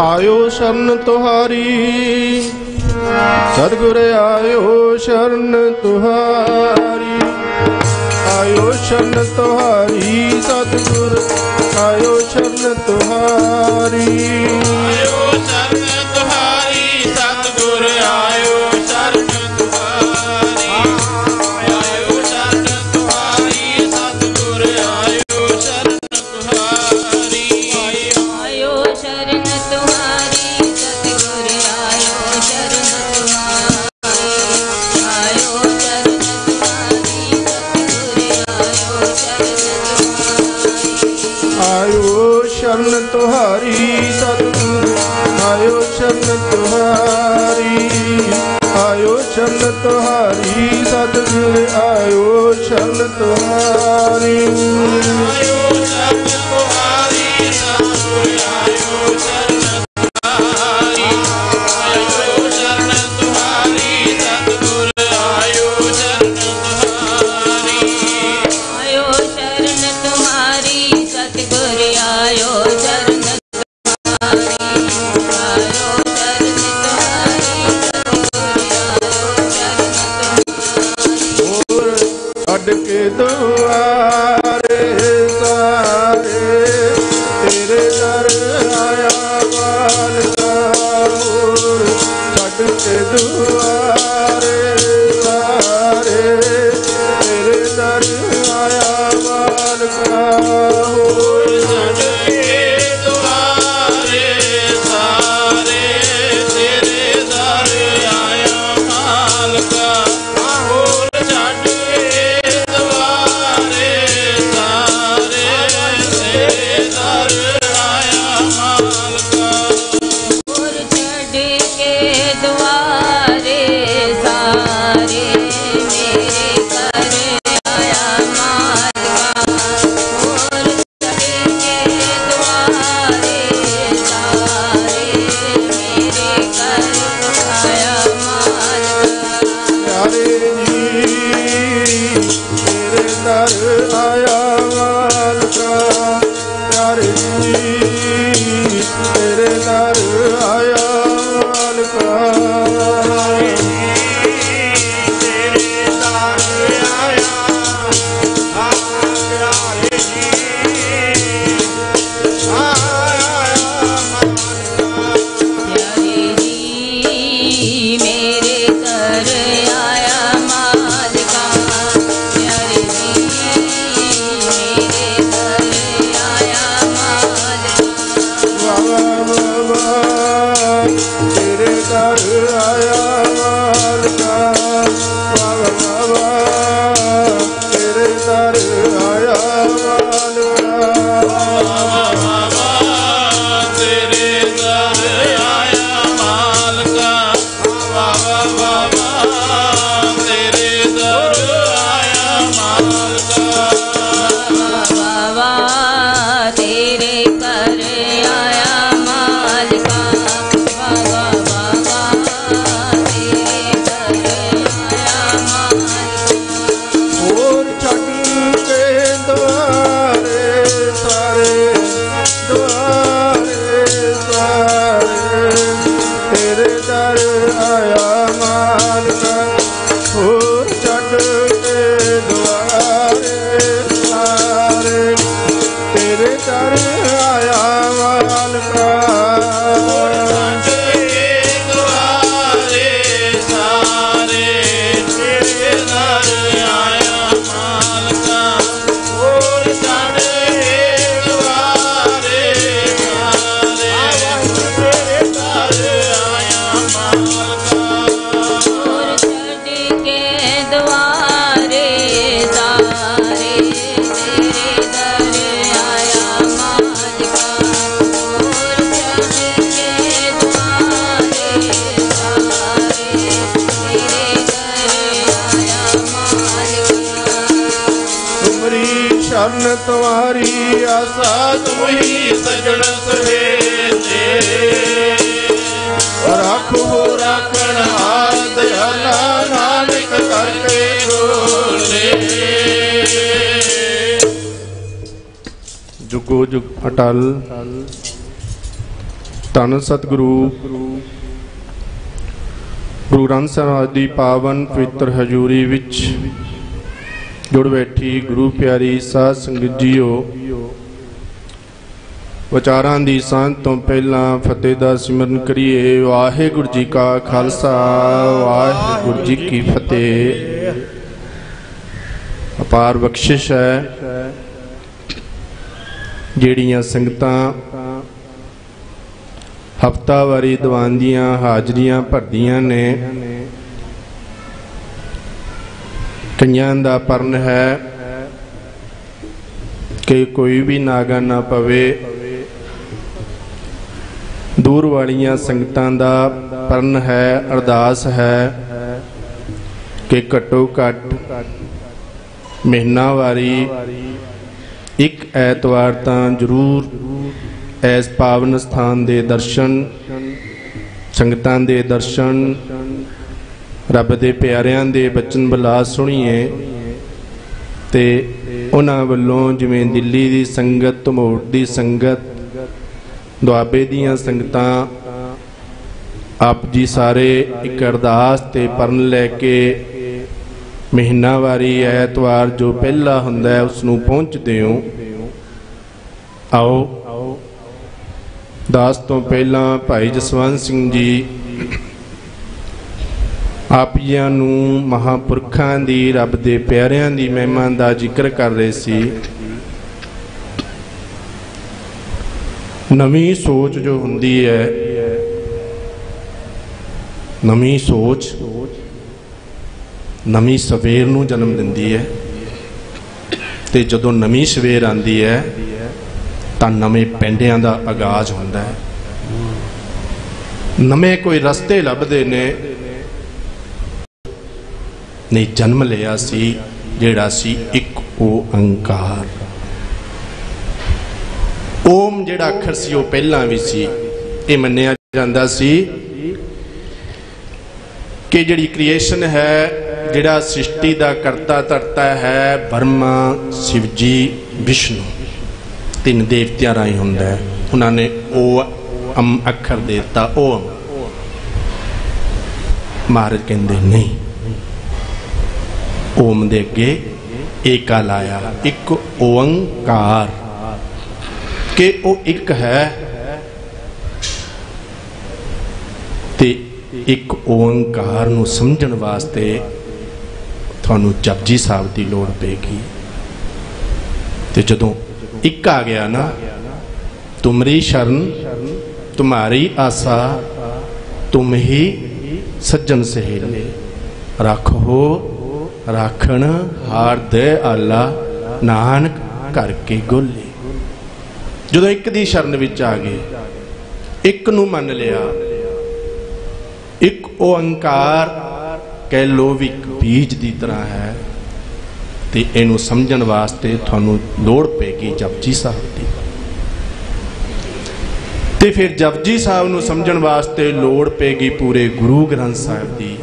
आयो शरण तुहारी सतगुर आयो शरण तुहारी, आयो शरण तुहारी सतगुर आयो शरण तुहारी, आयो शरण तुहारी सतगुर आयो शरण तुहारी, आयो शरण तुहारी सतगुर आयो शरण तुहारी, आयो शरण तुहारी सतगुर आयो शरण तुहारी, आयो शरण तुहारी सतगुर आयो शरण तुहारी, आयो शरण तुहारी सतगुर आयो शरण तुहारी, आयो शरण तुहारी सतगुर आयो शरण तुहारी, आयो शरण तुहारी सतगुर आयो शरण तुहारी, आयो शरण तुहारी सतगुर आयो शरण छड़ के दुआरे सारे तेरे दर आया बालका, छड़ के दुआरे सारे तेरे दर आया बालका, छड़ के दुआरे सारे तेरे दर आया मालका, तुम्हारी आशा तुम ही सजन सहेजे, राखो राखण हार दयाला नानक करके बोले। जुगो जुग अटल ਧੰਨ ਸਤਿਗੁਰੂ ਗੁਰੂ ਗ੍ਰੰਥ ਸਾਹਿਬ ਦੀ ਪਾਵਨ ਪਵਿੱਤਰ ਹਜ਼ੂਰੀ ਵਿੱਚ ਜੁੜ ਬੈਠੀ ਗੁਰੂ ਪਿਆਰੀ ਸਾਧ ਸੰਗਤ ਜੀਓ, ਵਿਚਾਰਾਂ ਦੀ ਸਾਂਝ ਤੋਂ ਪਹਿਲਾਂ ਫਤਿਹ ਦਾ ਸਿਮਰਨ ਕਰੀਏ। ਵਾਹਿਗੁਰੂ ਜੀ ਕਾ ਖਾਲਸਾ, ਵਾਹਿਗੁਰੂ ਜੀ ਕੀ ਫਤਿਹ। ਅਪਾਰ ਬਖਸ਼ਿਸ਼ ਹੈ ਜਿਹੜੀਆਂ ਸੰਗਤਾਂ ਹਫ਼ਤਾਵਾਰੀ ਦੀਵਾਨ ਦੀਆਂ ਹਾਜ਼ਰੀਆਂ ਭਰਦੀਆਂ ਨੇ। ਕਈਆਂ ਦਾ ਪਰਨ ਹੈ ਕਿ ਕੋਈ ਵੀ ਨਾਗਾ ਨਾ ਪਵੇ। ਦੂਰ ਵਾਲੀਆਂ ਸੰਗਤਾਂ ਦਾ ਪਰਨ ਹੈ, ਅਰਦਾਸ ਹੈ ਕਿ ਘੱਟੋ ਘੱਟ ਮਹੀਨਾਵਾਰੀ ਇੱਕ ਐਤਵਾਰ ਤਾਂ ਜ਼ਰੂਰ ਇਸ ਪਾਵਨ ਸਥਾਨ ਦੇ ਦਰਸ਼ਨ, ਸੰਗਤਾਂ ਦੇ ਦਰਸ਼ਨ, ਰੱਬ ਦੇ ਪਿਆਰਿਆਂ ਦੇ ਬਚਨ ਬਲਾਸ ਸੁਣੀਏ। ਤੇ ਉਹਨਾਂ ਵੱਲੋਂ ਜਿਵੇਂ ਦਿੱਲੀ ਦੀ ਸੰਗਤ, ਧਮੋਟ ਦੀ ਸੰਗਤ, ਦੁਆਬੇ ਦੀਆਂ ਸੰਗਤਾਂ, ਆਪ ਜੀ ਸਾਰੇ ਇੱਕ ਅਰਦਾਸ ਤੇ ਪਰਨ ਲੈ ਕੇ ਮਹੀਨਾਵਾਰੀ ਐਤਵਾਰ ਜੋ ਪਹਿਲਾ ਹੁੰਦਾ ਹੈ ਉਸ ਨੂੰ ਪਹੁੰਚਦੇ ਹੋ। ਆਓ ਦਾਸ ਤੋਂ ਪਹਿਲਾਂ ਭਾਈ ਜਸਵੰਤ ਸਿੰਘ ਜੀ ਆਪ ਜੀਆਂ ਨੂੰ ਮਹਾਂਪੁਰਖਾਂ ਦੀ, ਰੱਬ ਦੇ ਪਿਆਰਿਆਂ ਦੀ ਮਹਿਮਾ ਦਾ ਜ਼ਿਕਰ ਕਰ ਰਹੇ ਸੀ। ਨਵੀਂ ਸੋਚ ਜੋ ਹੁੰਦੀ ਹੈ, ਨਵੀਂ ਸੋਚ ਨਵੀਂ ਸਵੇਰ ਨੂੰ ਜਨਮ ਦਿੰਦੀ ਹੈ। ਤੇ ਜਦੋਂ ਨਵੀਂ ਸਵੇਰ ਆਉਂਦੀ ਹੈ ਤਾਂ ਨਵੇਂ ਪਿੰਡਿਆਂ ਦਾ ਆਗਾਜ਼ ਹੁੰਦਾ ਹੈ, ਨਵੇਂ ਕੋਈ ਰਸਤੇ ਲੱਭਦੇ ਨੇ। ਨੇ ਜਨਮ ਲਿਆ ਸੀ ਜਿਹੜਾ ਸੀ ਇੱਕ ਓੰਕਾਰ। ਓਮ ਜਿਹੜਾ ਅੱਖਰ ਸੀ ਉਹ ਪਹਿਲਾਂ ਵੀ ਸੀ। ਇਹ ਮੰਨਿਆ ਜਾਂਦਾ ਸੀ ਕਿ ਜਿਹੜੀ ਕ੍ਰੀਏਸ਼ਨ ਹੈ, ਜਿਹੜਾ ਸ੍ਰਿਸ਼ਟੀ ਦਾ ਕਰਤਾ ਧਰਤਾ ਹੈ, ਬ੍ਰਹਮਾ, ਸ਼ਿਵ ਜੀ, ਵਿਸ਼ਨੂੰ, ਤਿੰਨ ਦੇਵਤਿਆਂ ਰਾਹੀਂ ਹੁੰਦਾ ਹੈ। ਉਹਨਾਂ ਨੇ ਓਮ ਅੱਖਰ ਦੇ ਦਿੱਤਾ, ਓਮ। ਮਹਾਰਾਜ ਕਹਿੰਦੇ ਨਹੀਂ, ਓਮ ਦੇ ਅੱਗੇ ਏਕਾ ਲਾਇਆ, ਇੱਕ ਓੰਕਾਰ, ਕਿ ਉਹ ਇੱਕ ਹੈ। ਤੇ ਇੱਕ ਓੰਕਾਰ ਨੂੰ ਸਮਝਣ ਵਾਸਤੇ ਤੁਹਾਨੂੰ ਜਪਜੀ ਸਾਹਿਬ ਦੀ ਲੋੜ ਪਏਗੀ। ਤੇ ਜਦੋਂ ਇੱਕ ਆ ਗਿਆ ਨਾ, ਤੁਮਰੀ ਸ਼ਰਨ ਤੁਮਾਰੀ ਆਸਾ, ਤੁਮ ਹੀ ਸੱਜਣ ਸਹੇਲੇ, ਰੱਖੋ ਰਾਖਣ ਹਾਰ ਦੇ ਆਲਾ, ਨਾਨਕ ਕਰਕੇ ਗੋਲੇ। ਜਦੋਂ ਇੱਕ ਦੀ ਸ਼ਰਨ ਵਿੱਚ ਆ ਗਏ, ਇੱਕ ਨੂੰ ਮੰਨ ਲਿਆ, ਇੱਕ ਓੰਕਾਰ ਕਹਿ ਲੋ ਵੀ ਇੱਕ ਬੀਜ ਦੀ ਤਰ੍ਹਾਂ ਹੈ। ਤੇ ਇਹਨੂੰ ਸਮਝਣ ਵਾਸਤੇ ਤੁਹਾਨੂੰ ਲੋੜ ਪਏਗੀ ਜਪਜੀ ਸਾਹਿਬ ਦੀ। ਤੇ ਫਿਰ ਜਪਜੀ ਸਾਹਿਬ ਨੂੰ ਸਮਝਣ ਵਾਸਤੇ ਲੋੜ ਪਏਗੀ ਪੂਰੇ ਗੁਰੂ ਗ੍ਰੰਥ ਸਾਹਿਬ ਦੀ।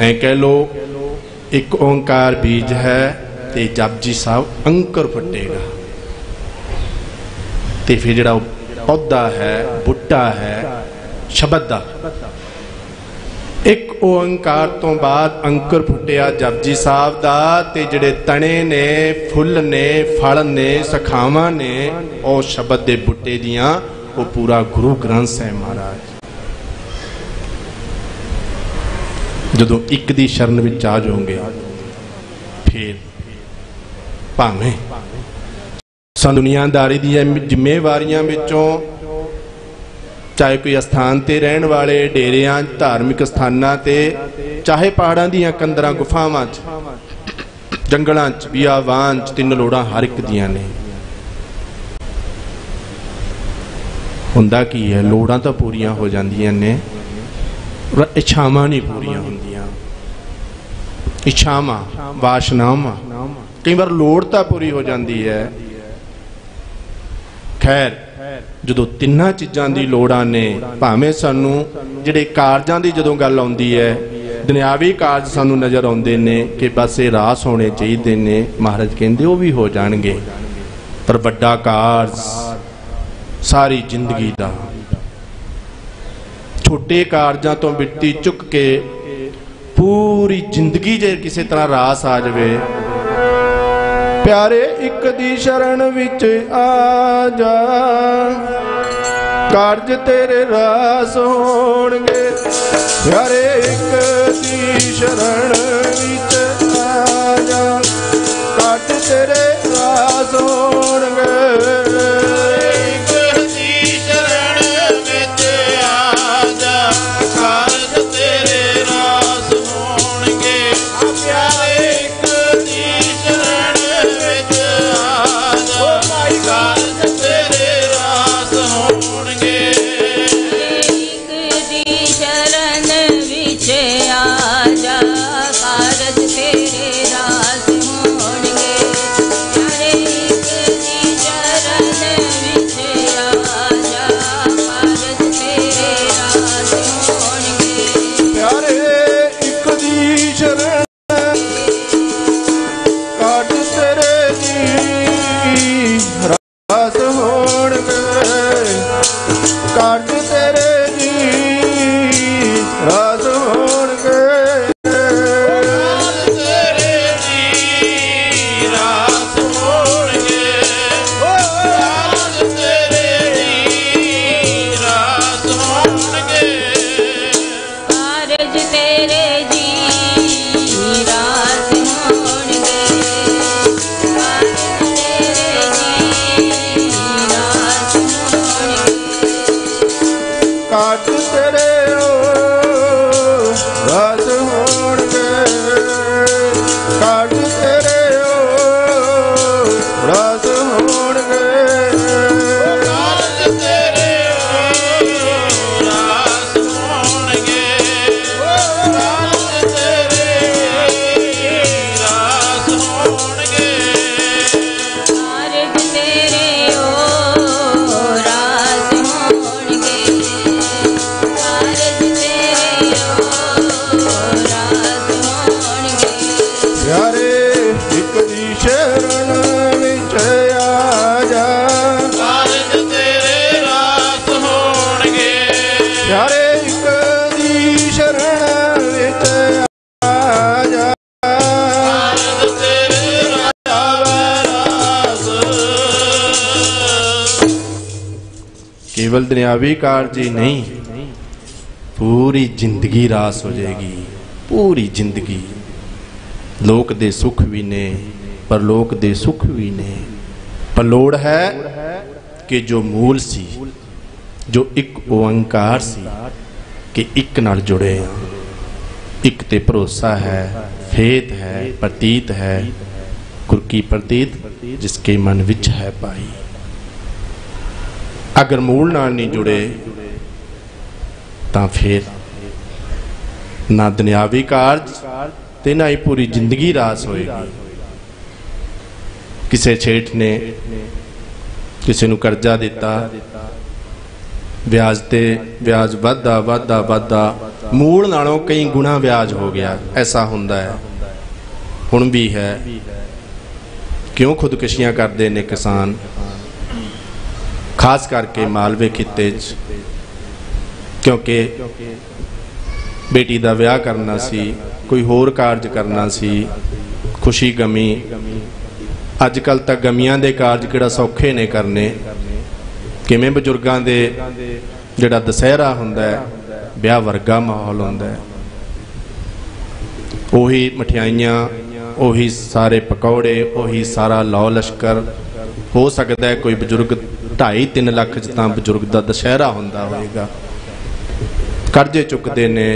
ਐ ਕਹਿ ਲੋ ਇੱਕ ਓੰਕਾਰ ਬੀਜ ਹੈ ਤੇ ਜਪਜੀ ਸਾਹਿਬ ਅੰਕੁਰ ਫੁੱਟੇਗਾ। ਤੇ ਫਿਰ ਜਿਹੜਾ ਪੌਦਾ ਹੈ, ਬੂਟਾ ਹੈ ਸ਼ਬਦ ਦਾ, ਇੱਕ ਓੰਕਾਰ ਤੋਂ ਬਾਅਦ ਅੰਕੁਰ ਫੁੱਟਿਆ ਜਪਜੀ ਸਾਹਿਬ ਦਾ। ਤੇ ਜਿਹੜੇ ਤਣੇ ਨੇ, ਫੁੱਲ ਨੇ, ਫਲ ਨੇ, ਸਖਾਵਾਂ ਨੇ, ਉਹ ਸ਼ਬਦ ਦੇ ਬੂਟੇ ਦੀਆਂ, ਉਹ ਪੂਰਾ ਗੁਰੂ ਗ੍ਰੰਥ ਸਾਹਿਬ ਮਹਾਰਾਜ। ਜਦੋਂ ਇੱਕ ਦੀ ਸ਼ਰਨ ਵਿੱਚ ਆ ਜਾਓਗੇ, ਫਿਰ ਭਾਵੇਂ ਦੁਨੀਆਦਾਰੀ ਦੀਆਂ ਜ਼ਿੰਮੇਵਾਰੀਆਂ ਵਿੱਚੋਂ, ਚਾਹੇ ਕੋਈ ਅਸਥਾਨ ਤੇ ਰਹਿਣ ਵਾਲੇ, ਡੇਰਿਆਂ, ਧਾਰਮਿਕ ਸਥਾਨਾਂ ਤੇ, ਚਾਹੇ ਪਹਾੜਾਂ ਦੀਆਂ ਕੰਦਰਾਂ, ਗੁਫਾਵਾਂ 'ਚ, ਜੰਗਲਾਂ 'ਚ, ਬਿਆਵਾਨ 'ਚ, ਤਿੰਨ ਲੋੜਾਂ ਹਰ ਇੱਕ ਦੀਆਂ ਨੇ। ਹੁੰਦਾ ਕੀ ਹੈ, ਲੋੜਾਂ ਤਾਂ ਪੂਰੀਆਂ ਹੋ ਜਾਂਦੀਆਂ ਨੇ, ਇੱਛਾਵਾਂ ਨਹੀਂ ਪੂਰੀਆਂ ਹੁੰਦੀਆਂ। ਇੱਛਾਵਾਂ, ਵਾਸ਼ਨਾਵਾਂ, ਕਈ ਵਾਰ ਲੋੜ ਤਾਂ ਪੂਰੀ ਹੋ ਜਾਂਦੀ ਹੈ। ਖੈਰ, ਜਦੋਂ ਤਿੰਨਾਂ ਚੀਜ਼ਾਂ ਦੀ ਲੋੜਾਂ ਨੇ, ਭਾਵੇਂ ਸਾਨੂੰ ਜਿਹੜੇ ਕਾਰਜਾਂ ਦੀ ਜਦੋਂ ਗੱਲ ਆਉਂਦੀ ਹੈ, ਦੁਨਿਆਵੀ ਕਾਰਜ ਸਾਨੂੰ ਨਜ਼ਰ ਆਉਂਦੇ ਨੇ ਕਿ ਬਸ ਇਹ ਰਾਸ ਹੋਣੇ ਚਾਹੀਦੇ ਨੇ, ਮਹਾਰਾਜ ਕਹਿੰਦੇ ਉਹ ਵੀ ਹੋ ਜਾਣਗੇ, ਪਰ ਵੱਡਾ ਕਾਰਜ सारी जिंदगी दा छोटे कारजां तो मिट्टी चुक के पूरी जिंदगी जे किसी तरह रास आ जाए। प्यारे एक दी शरण विच आ जा, कारज तेरे रास होणगे। प्यारे एक दी शरण विच आ जा, कारज तेरे रास होणगे। केवल दुनियावी कारज ही नहीं, पूरी जिंदगी रास हो जाएगी। पूरी जिंदगी लोक दे सुख भी ने, परलोक दे सुख भी ने। पर लोड़ है कि जो मूल सी, जो एक ओंकार सी, कि एक नाल जुड़े हैं। एक ते भरोसा है, फेत है, प्रतीत है। गुर की प्रतीत जिसके मन विच है पाई। अगर मूल नाल नहीं जुड़े तां फिर ना दुनियावी कारज ते ना ही पूरी जिंदगी रास होएगी। किसी छेठ ने किसी नूं करजा दिता, ब्याज ते ब्याज वधदा वधदा वधदा मूल नालों कई गुना ब्याज हो गया। ऐसा हुंदा है, हुण भी है। क्यों खुदकशियां करते ने किसान, खास करके मालवे खिते, क्योंकि बेटी का विआह करना सी, कोई होर कारज करना सी, खुशी गमी। अजकल तक गमियां दे कारज किहड़ा सौखे ने करने। किवें बजुर्गां दे जिहड़ा दशहरा हुंदा है, विआह वर्गा माहौल हुंदा है। उही मठियाइयां, उही सारे पकौड़े, उही सारा लौ लश्कर। हो सकता है कोई बजुर्ग 2.5-3 लाख च तां बजुर्ग का दशहरा हुंदा होएगा। करजे चुकते ने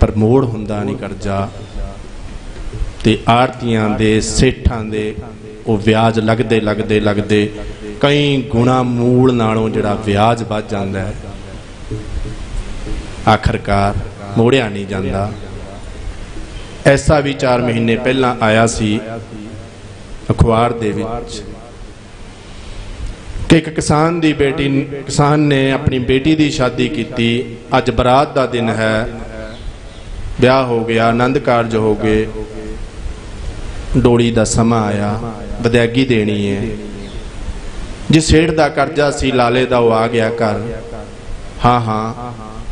पर मोड़ हुंदा नहीं करजा। ते आड़तियां दे, सेठां दे वो ब्याज लगदे लगदे लगदे कई गुणा मूल नालों जिहड़ा ब्याज वध जांदा है। आखिरकार मोड़िया नहीं जाता। ऐसा भी 4 महीने पहला आया सी अखबार दे विच कि एक किसान दी बेटी, किसान ने अपनी बेटी की शादी की। अज बरात का दिन है, ब्याह हो गया, आनंद कारज हो गए, डोली का समा आया, विदायगी देनी है। जिस सेठ दा करजा सी लाले दा वो आ गया घर। हाँ हाँ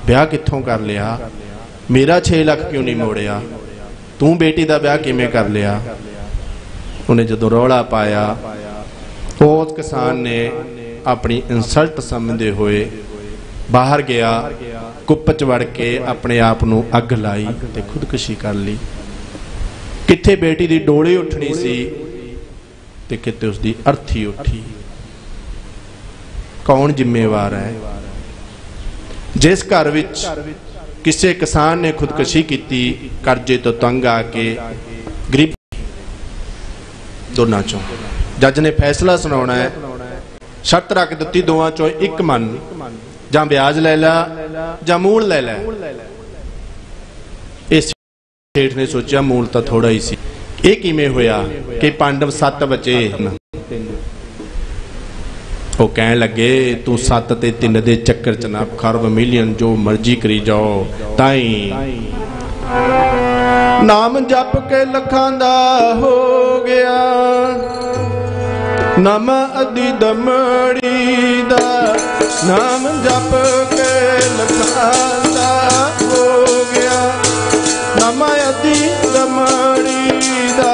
ब्याह कित्थों कर लिया, मेरा 6 लाख क्यों नहीं मोड़िया, तू बेटी दा ब्याह किवें कर लिया। उन्हें जदों रौला पाया उस किसान ने अपनी इंसल्ट समझते हुए बाहर गया, कुप च वड़ के अपने आप नूं अग लाई ते खुदकशी कर ली। कित्थे बेटी दी डोली उठनी सी ते कित्ते उसदी अर्थी उठी। कौन जिम्मेवार है? जिस घर विच किसी किसान ने खुदकशी की, कर्जे तो तंग आके गरीब, दोनों चों जज ने फैसला सुनाना है। शर्त रख दी दोवां चों एक मन, जां ब्याज ले ला जां मूल ले ला। इस सेठ ने सोचा मूल तो थोड़ा ही सी। ये किवें होया कि पांडव 7 बचे। वो कह लगे तू 7 ते 3 दे चक्कर च ना खरब मिलियन जो मर्जी करी जाओ, ताई नाम जप के लखां दा हो गया, नम अदी दमड़ी दा, नाम जप के लखां दा हो गया, नम अदी दमड़ी दा।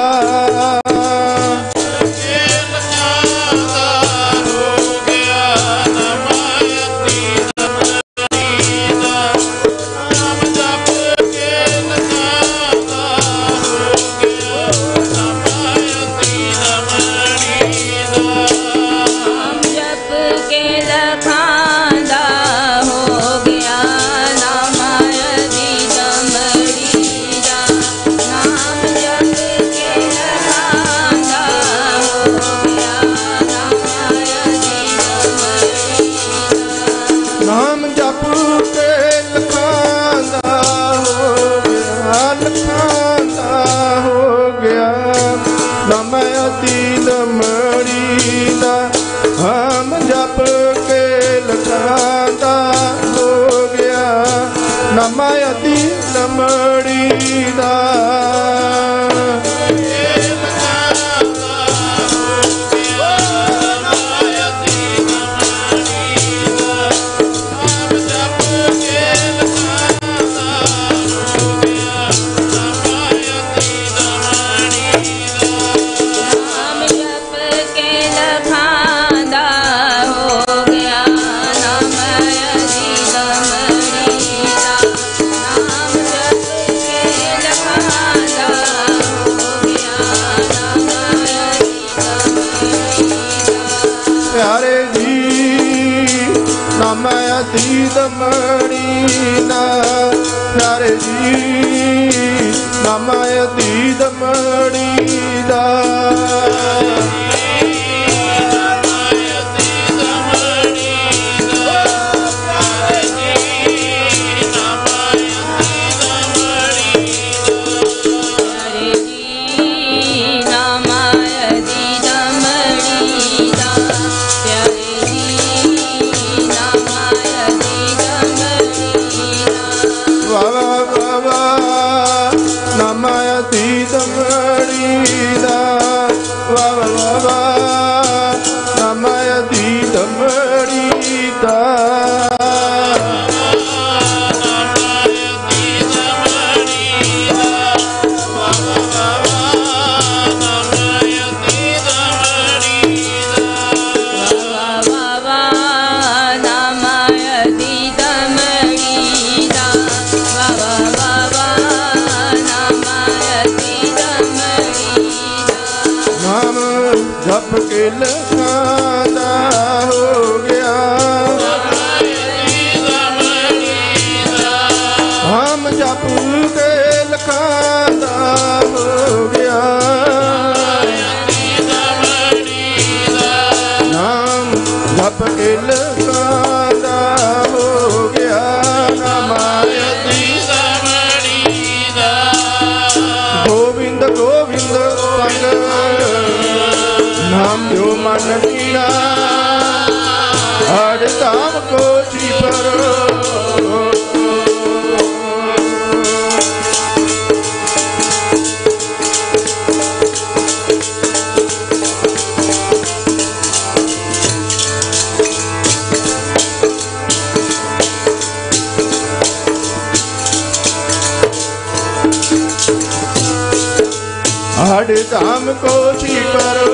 साडे धाम को छीपरो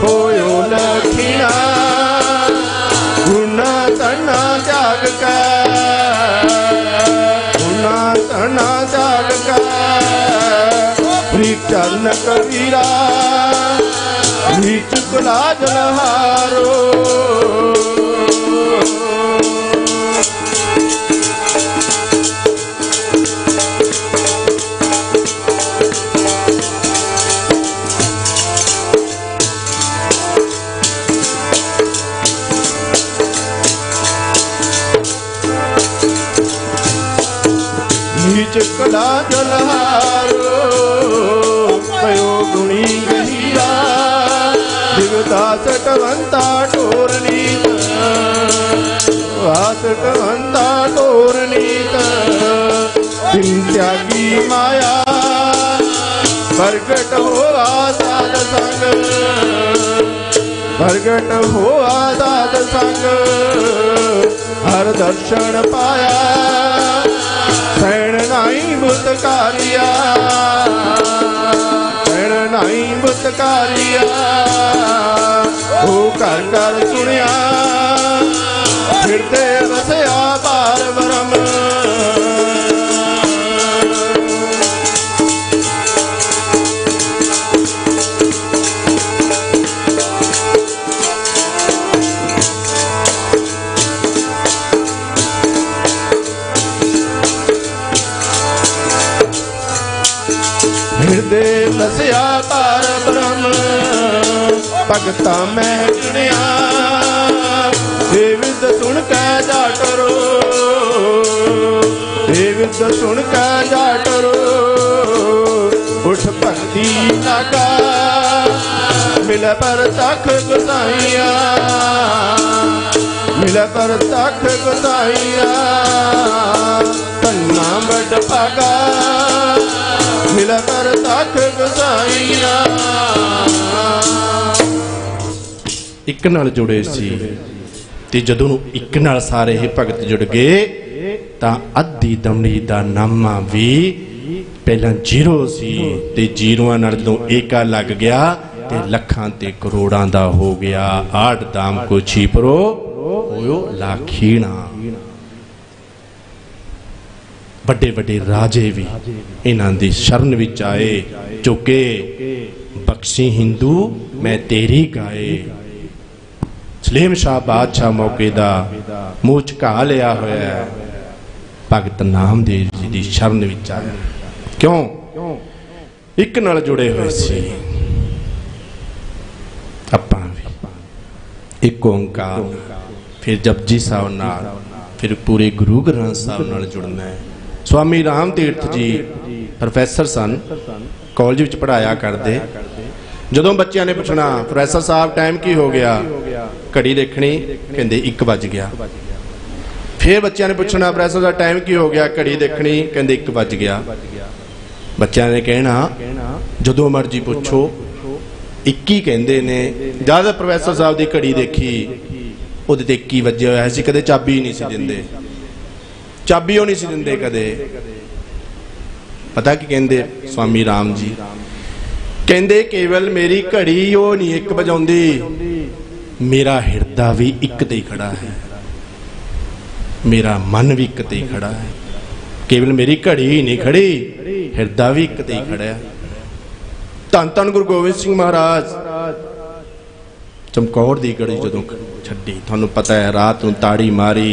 होयो लखीना गुना तना त्याग का गुना तना त्याग का चरण कबीरा चुकला जलहारो चुकला जलहारो पयो गुणी गहीरा दिवदास टवंता टोरनीत वास टवंता टोरनीत दिन त्यागी माया प्रगट हो आजाद संग प्रगट हो आजाद संग हर दर्शन पाया शरण नाई बुतकारिया शरण नाई बुतकारिया ओ कर कर सुनिया फिरते वसया पार ब्रह्म हृदय बसया पार ब्रह्म भगता मैं जुड़िया देविद सुन कै जाटरो देविद सुन कै जाटरो उठ भक्ति नागा मिल पर तख गुसाइया मिल पर तख गुसाइया तन्ना बड़ पागा मिला कर तख गुसाइया एक नाल जुड़े सी ते जदों एक नाल सारे ही भगत जुड़ गए तां अद्धी दमड़ी दा नामा भी पहला जीरो सी ते जीरोआं नाल जदों एका लग गया ते लखां ते करोड़ां दा हो गया आठ दाम को छीपरो होयो लाखीना बड़े बड़े राजे भी इन्हां दी शरण विच आए चुके बख्शी हिंदू मैं तेरी गाए सलीम शाह बादशाह मौके दा मूंह झुका लिया होया भगत नामदेव जी दी शरण विच आए क्यों एक नाल जुड़े हुए सी आपां भी एक ओंकार फिर जपजी साहब नाल फिर पूरे गुरु ग्रंथ साहब नाल जुड़ना है। स्वामी राम तीर्थ जी प्रोफैसर सन कॉलेज विच पढ़ाया करते जदों बच्चों ने पूछना प्रोफैसर साहब टाइम की हो गया घड़ी देखनी कहते 1 बज गया फिर बच्चों ने पूछना प्रोफैसर साहब टाइम की हो गया घड़ी देखनी कहते 1 बज गया बच्चों ने कहना जदों मर्जी पूछो 21 कहते ने जद प्रोफैसर साहब की घड़ी देखी उहदे ते 21 वजे होया सी कदे चाबी नहीं सी दिंदे चाबी नहीं सी दिंदे कदे पता की कहते स्वामी राम जी कहते केवल मेरी घड़ी वो नहीं 1 बजाउंदी मेरा हिरदा भी एक ते ही खड़ा है मेरा मन भी एक ते ही खड़ा है केवल मेरी घड़ी ही नहीं खड़ी हिरदा भी एक ते ही खड़ा है। धन धन गुरु गोबिंद सिंह महाराज चमकौर दी घड़ी जदों छड्डी तुहानूं पता है रात नूं ताड़ी मारी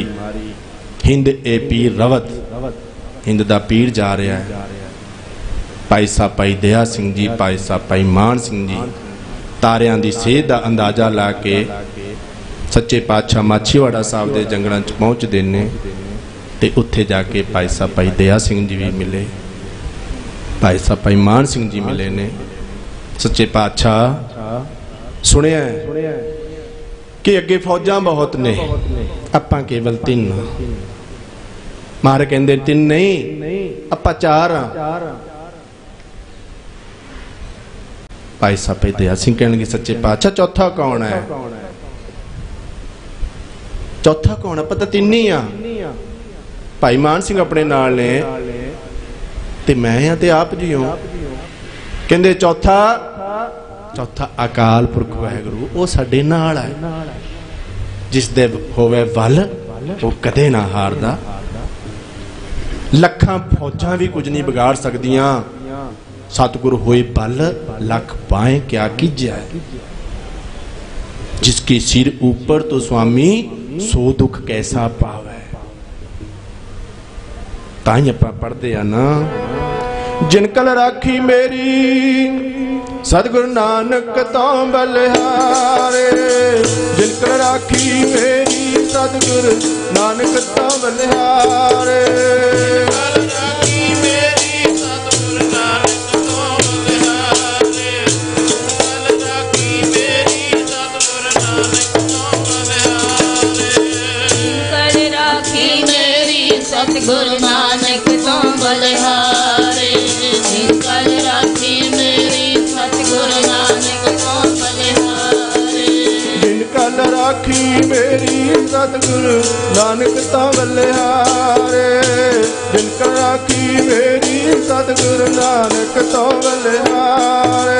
हिंद ए पीर रवत हिंद दा पीर जा रहा है भाई साहब भाई दया सिंह जी भाई साहब भाई मान सिंह जी तारियां दी सेध दा अंदाजा ला के सच्चे पातशाह माछीवाड़ा साहब दे जंगलां च पहुंचदे ने ते उत्थे जाके भाई साहब भाई दया सिंह जी भी मिले भाई साहब भाई मान सिंह जी मिले ने सच्चे पातशाह सुनिया कि अगे फौजां बहुत ने आपां केवल 3 मारे कहंदे 3 नहीं आपां 4 भाई साहब दया सिंह कहणगे सच्चे पातशाह चौथा कौन है चौथा कौन है पता 3 ही आ भाई मान सिंह अपने नाल ने ते मैं हाँ ते आप जी हो कहते चौथा अकाल पुरख वाहिगुरू वो साडे नाल है, जिस दे होवे वल वो कदे ना हारदा। लखां फौजां भी कुछ नहीं बिगाड़ सकदियां, सतगुरु होए बल लख बाएं क्या कीजिया। जिसके सिर ऊपर तो स्वामी सो दुख कैसा पावे। ताई आपां पढ़दे आ ना, जिनकल राखी मेरी सतगुरु नानक तो बलिहारे। जिनकल राखी मेरी सतगुरु नानक तो बलिहारे। सतगुरु नानक तो बलिहारे। जिनकल राखी मेरी सतगुरु नानक तो बलिहारे। जिनकल राखी मेरी सतगुरु नानक तो बलिहारे। जिनकल राखी मेरी सतगुरु नानक तो बलिहारे।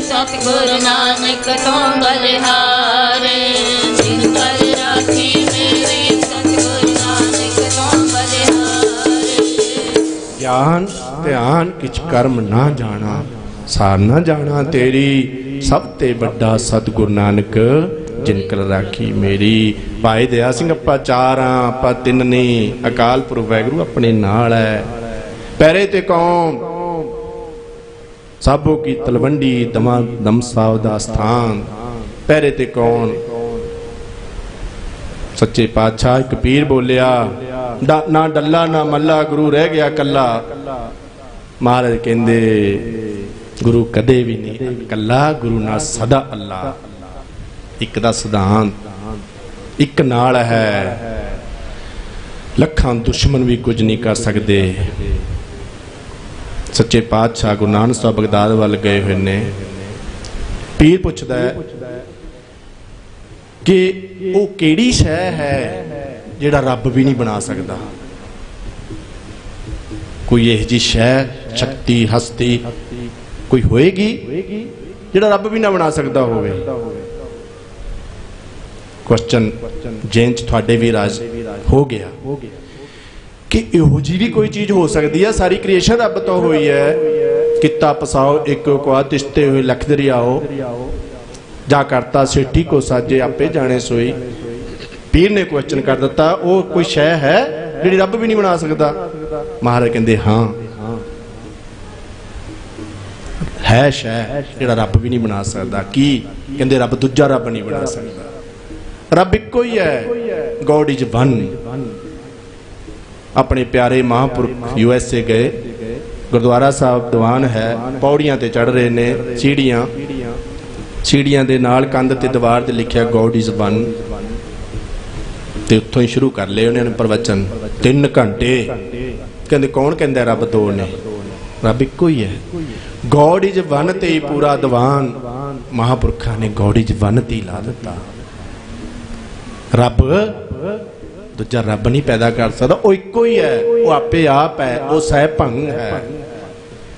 सतगुरु नानक तो बलिहारे। जिनकल राखी मेरी सतगुरु नानक तो बलिहारे। ज्ञान ध्यान किछ कर्म ना जाना, सार ना जाना तेरी। सब ते बड़ा सतगुरु नानक जिनकल राखी मेरी। भाई दया सिंह अपा चार हाँ, अपा तिन नहीं। अकाल पुरख वाहिगुरू अपने नाल है। पैरे ते कौम साबो की तलवंडी दम साव दा स्थान। पैरे ते कौन सच्चे पातशाह एक पीर बोलिया, ना डल्ला ना मल्ला गुरु रह गया कला। महाराज कहंदे गुरु कदे भी नहीं कला, गुरु ना सदा अल्लाह। एक दा सिद्धांत एक नाल है, लखां दुश्मन भी कुछ नहीं कर सकते। सच्चे पातशाह गुरु नानक साहब बगदाद वाल गए हुए ने। पीर पुछदा है कि वो केड़ी शह है जिहड़ा रब भी नहीं बना सकता। कोई यह जी शह शक्ति हस्ती कोई होएगी जिहड़ा रब भी ना बना सकता होवे। क्वेश्चन जेन च तुहाडे भी राज हो गया कि इहो जी भी कोई चीज हो सकती है। सारी क्रिएशन रब तो हुई है। किता पसाओ एक को तिश्ते हुए लख दरियाओ, जा करता सेठी को साजे आपे जाने सोई। पीर ने क्वेश्चन कर दिता, वो कोई शह है जिहड़ी रब भी नहीं बना सकता। महाराज कहंदे हाँ है शह जिहड़ा रब भी नहीं बना सकता। की कहंदे रब दूजा रब नहीं बना सकता। रब इक्को ही है, गॉड इज वन। अपने प्यारे महापुरख USA गए, गुरुद्वारा साहब दीवान है, पौड़ियां ते चढ़ रहे ने, सीढ़ियां दे नाल कंध ते दीवार ते लिखिया गॉड इज वन। ते उत्थों ही शुरू कर ले उन्होंने प्रवचन 3 घंटे। कहंदे कौन कहंदा रब दो ने, रब इक्को ही है। गॉड इज वन ते ही पूरा दीवान महापुरखा ने गॉड इज वन ते ला दिता। रब दूजा रब नहीं पैदा कर सकता, वो इक्को ही है, वो आपे आप है, वो सहभंग है।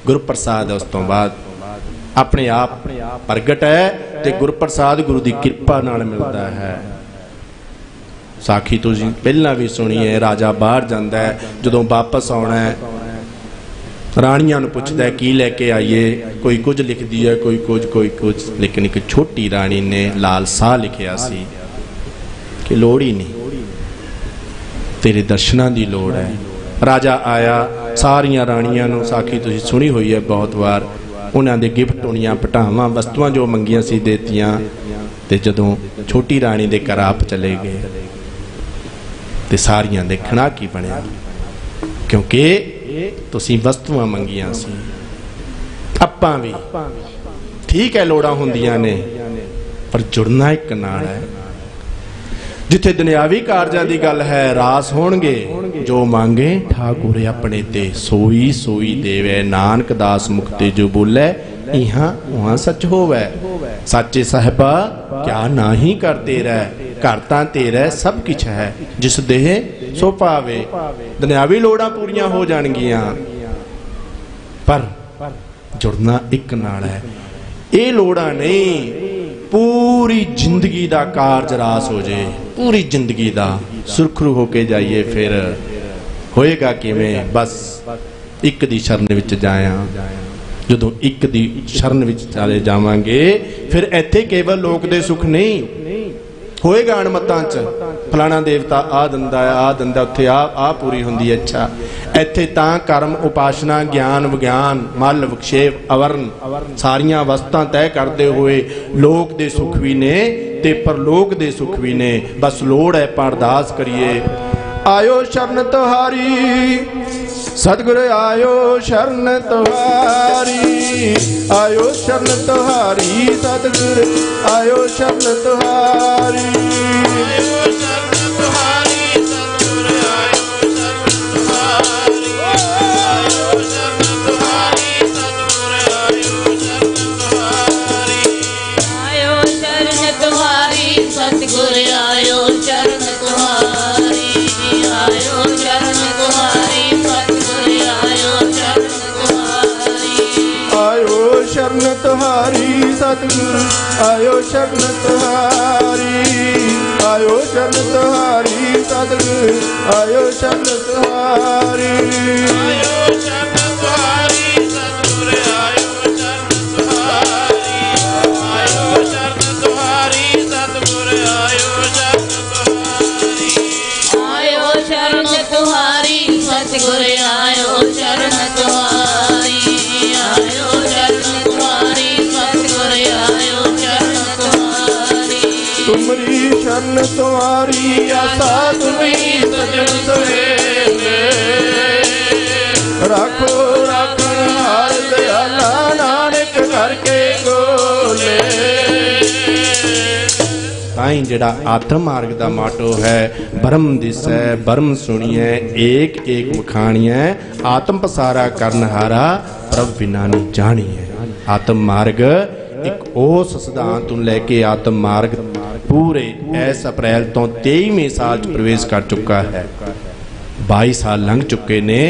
गुरु प्रसाद है, उस तो बाद अपने आप प्रगट है ते गुरु प्रसाद गुरु की कृपा नाल मिलता है। साखी तुसीं पहला भी सुनी है, राजा बाहर जाता है, जदों वापस आना है राणियां नूं पुछदा है की लैके आईए, कोई कुछ लिखदी है कोई कुछ, लेकिन एक छोटी राणी ने लाल साह लिखिया सी कि लोड़ ही नहीं, तेरे दर्शनां दी लोड़ है। राजा आया, सारियां राणियां नूं साखी तुसीं सुनी हुई है बहुत बार, उन्हां दे गिफ्ट होणियां पटावां वस्तुआं जो मंगियां सी देतियां। ते जदों छोटी राणी दे घर आप चले गए ते सारियां देखना की बनिया, क्योंकि तुसीं वस्तुआं मंगियां सी। आपां भी ठीक है लोड़ां हुंदियां ने, पर जुड़ना एक नाल है। जिथे दुनियावी कारजां दी गल है रास होणगे, जो मांगे ठाकुर अपने ते सोई सोई देवे। नानक दास मुख ते जो बोले इहां उहां सच होवे। साचे साहिबा क्या नाही कर तेरा, घर तां तेरा सब किछ है। जिस देह सो पावे। दुनियावी लोड़ां पूरियां हो जाणगियां, पर जुड़ना एक नाल है। ये लोड़ां नहीं, पूरी जिंदगी दा कारज रास हो जाए, पूरी जिंदगी दा सुरखरू होके जाइए। फिर होएगा किवें? बस एक दी शरण विच जाया। जदों एक दी शरण विच चले जावांगे, फिर इत्थे केवल लोक दे सुख नहीं होएगा। अणमतां च फलाना देवता आ दिंदा है, आ दिंदा, उत्थे आ पूरी हुंदी है। अच्छा, इत्थे तां कर्म उपासना ज्ञान विज्ञान मल विक्षेप अवर्ण सारियां अवस्थां तय करते हुए लोक दे सुख भी ने ते परलोक दे सुख भी ने। बस लोड़ है अरदास करिए। आयो शरण तुहारी सतगुर, आयो शरण तुहारी, आयो शरण तुहारी सतगुर, आयो शरण तुहारी, आयो शरण तुहारी सतगुर, आयो शरण तुहारी, आयो शरण तुहारी सतगुर, आयो शरण तुहारी, आयो शरण तुहारी सतगुर, आयो शरण तुहारी, आयो शरण तुहारी सतगुर, आयो शरण तुहारी, आयो शरण तुहारी सतगुर, आयो शरण तुहारी, आयो शरण तुहारी सतगुर, आयो शरण तुहारी, आयो शरण तुहारी सतगुर, आयो शरण तुहारी, आयो शरण तुहारी सतगुर, आयो शरण तुहारी, आयो शरण तुहारी सतगुर, आयो शरण तुहारी, आयो शरण तुहारी सतगुर, आयो शरण तुहारी, तुमरी शरण तुम्हारी आसा तुम्ही सजन सहेले, राखो राखण हार दयाला नानक करके गोले। ताई जिहड़ा आत्म मार्ग दा माटो है, ब्रह्म दिसै ब्रह्म सुनिए, एक एक वखाणिए, आत्म पसारा करनहारा प्रभ बिना नहीं जानिए। आत्म मार्ग एक उस सिद्धांत तो लैके आत्म मार्ग पूरे इस अप्रैल तो 23वें साल च प्रवेश कर चुका है। 22 साल लंघ चुके ने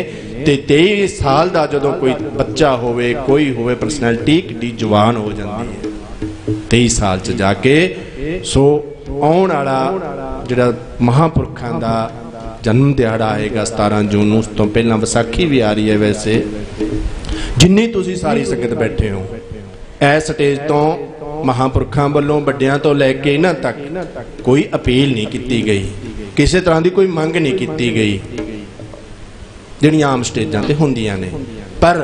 ते 23 साल का जदों कोई बच्चा होवे, कोई होवे, पर्सनैलिटी किड्डी जवान हो जाती है 23 साल च जाके। सो आउण वाला जिहड़ा महापुरखां दा जन्म दिहाड़ा आएगा 17 जून नूं, उस तो पहला विसाखी भी आ रही है। वैसे जिन्नी तुसीं सारी संगत बैठे हो, इस स्टेज तो महापुरखां वालों वड्डियां तो लैके इन्हां तक कोई अपील नहीं की गई, किसी तरह की कोई मंग नहीं की गई जिहड़ियां आम स्टेजां ते हुंदियां ने। पर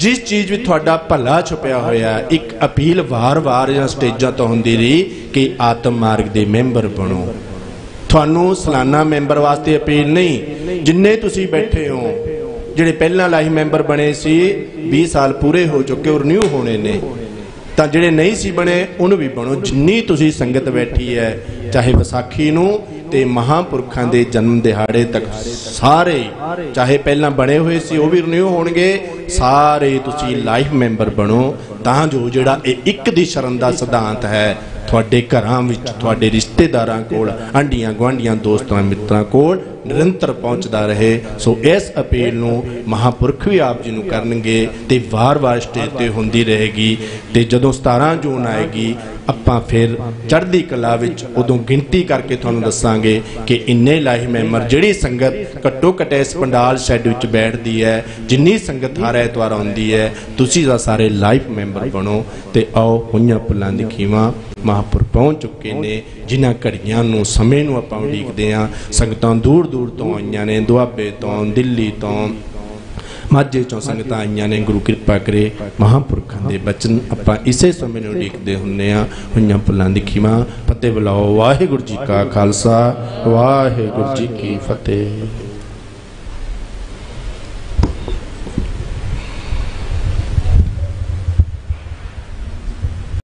जिस चीज़ में तुहाडा भला छुपिया होया, एक अपील वार वार या स्टेजां तो हुंदी रही कि आत्म मार्ग दे मैंबर बनो। तुहानू सालाना मैंबर वास्ते अपील नहीं, जिन्ने तुसी बैठे हो, जिहड़े पहला लाइफ मैंबर बने सी 20 साल पूरे हो चुके और रिन्यू होने ने, तां जिहड़े नहीं सी बने उन्होंने भी बनो। जिन्नी तुसी संगत बैठी है, चाहे विसाखी नूं ते महापुरखां दे जन्म दिहाड़े तक सारे, चाहे पहला बने हुए सी वो भी रिन्यू होणगे, सारे तुसी लाइफ मैंबर बनो, तां जो जिहड़ा एक दी शरण दा सिद्धांत है तुहाडे घरां विच, तुहाडे रिश्तेदारां कोल, आंढियां गुआंढियां, दोस्तां मित्रां कोल निरंतर पहुंचदा रहे। सो इस अपील नूं महापुरख भी आप जी नूं करनगे ते वार वार स्टेज ते हुंदी रहेगी। ते जदों 17 जून आएगी आपां फिर चढ़दी कला विच उदों गिनती करके तुहानूं दस्सांगे कि इन्ने लाइफ मैंबर जिहड़ी संगत घट्टो घट इस पंडाल शैड विच बैठदी है, जिन्नी संगत हर ऐतवार आउंदी है, तुसीं दा सारे लाइफ मैंबर बनो। ते आओ होइयां पुल्लां दी खीवां महापुर पहुँच चुके ने, जिन्हां घड़ियां नूं समय नूं आपां उडीकदे आं। संगतां दूर दूर तो आईयां ने, दुआबे तो, दिल्ली तो, माझे चों संगतां आईयां ने। गुरु कृपा करे महापुरखां दे बचन आपां इसे समय नूं उडीकदे हुंदे आं। होइयां पुल्लां दी खीवां फतेह बुलाओ। वाहिगुरू जी का खालसा, वाहिगुरू जी की फतेह।